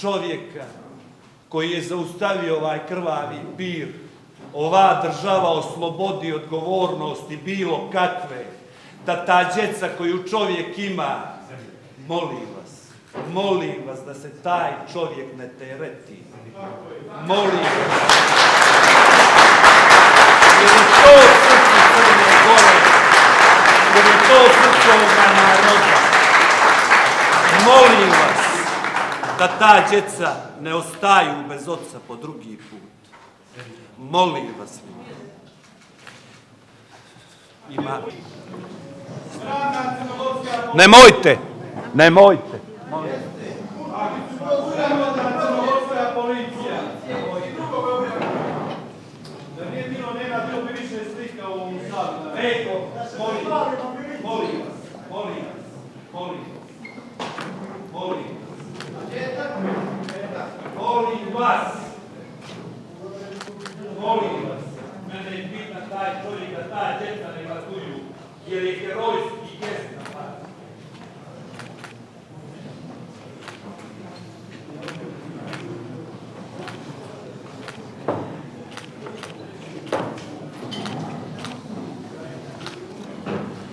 čovjeka koji je zaustavio ovaj krvavi pir, ova država oslobodi odgovornosti bilo kakve, da ta djeca koju čovjek ima, molim vas da se taj čovjek ne tereti. Molim vas. Jer je to srce Crne Gore, jer je to srce ovoga naroda. Molim vas da ta djeca ne ostaju bez oca po drugi put. Molim vas. Nemojte. Da nije bilo nema, bilo bi više slika u ovom salu. Eko, molim vas. Mene je pitan taj čovjek da ta djeca ne glasuju, jer je herojski.